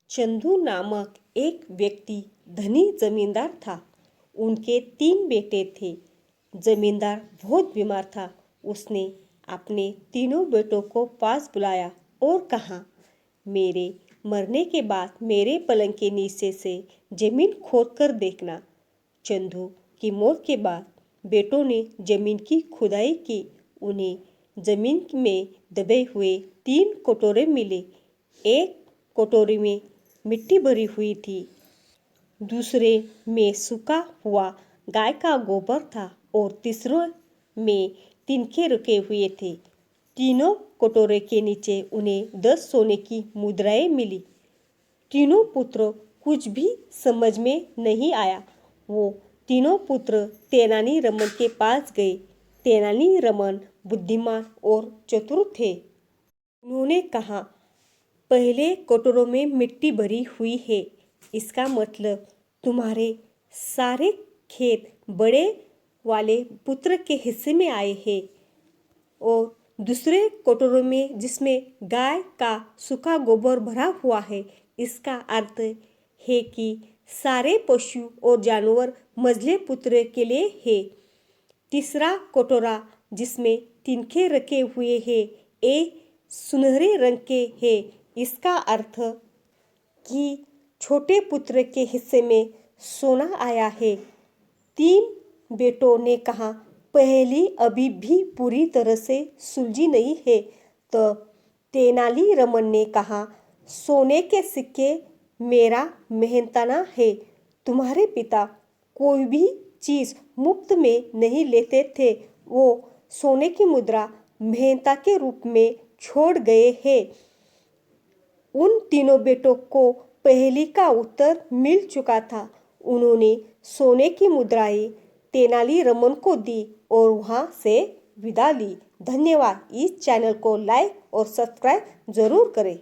चंदू नामक एक व्यक्ति धनी जमींदार था। उनके 3 बेटे थे। जमींदार बहुत बीमार था। उसने अपने तीनों बेटों को पास बुलाया और कहा, मेरे मरने के बाद मेरे पलंग के नीचे से जमीन खोद कर देखना। चंदू की मौत के बाद बेटों ने जमीन की खुदाई की। उन्हें जमीन में दबे हुए 3 कटोरे मिले। एक कटोरी में मिट्टी भरी हुई थी, दूसरे में सूखा हुआ गाय का गोबर था और तीसरे में तिनके रखे हुए थे। तीनों कटोरे के नीचे उन्हें 10 सोने की मुद्राएं मिली। तीनों पुत्र कुछ भी समझ में नहीं आया। वो तीनों पुत्र तेनाली रमन के पास गए। तेनाली रमन बुद्धिमान और चतुर थे। उन्होंने कहा, पहले कटोरों में मिट्टी भरी हुई है, इसका मतलब तुम्हारे सारे खेत बड़े वाले पुत्र के हिस्से में आए हैं। और दूसरे कटोरों में जिसमें गाय का सूखा गोबर भरा हुआ है, इसका अर्थ है कि सारे पशु और जानवर मझले पुत्र के लिए है। तीसरा कटोरा जिसमें तिनके रखे हुए हैं, ये सुनहरे रंग के है, इसका अर्थ कि छोटे पुत्र के हिस्से में सोना आया है। 3 बेटों ने कहा, पहली अभी भी पूरी तरह से सुलझी नहीं है। तो तेनाली रमन ने कहा, सोने के सिक्के मेरा मेहनताना है। तुम्हारे पिता कोई भी चीज मुफ्त में नहीं लेते थे। वो सोने की मुद्रा मेहनता के रूप में छोड़ गए हैं। उन तीनों बेटों को पहेली का उत्तर मिल चुका था। उन्होंने सोने की मुद्राएं तेनाली रमन को दी और वहां से विदा ली। धन्यवाद। इस चैनल को लाइक और सब्सक्राइब जरूर करें।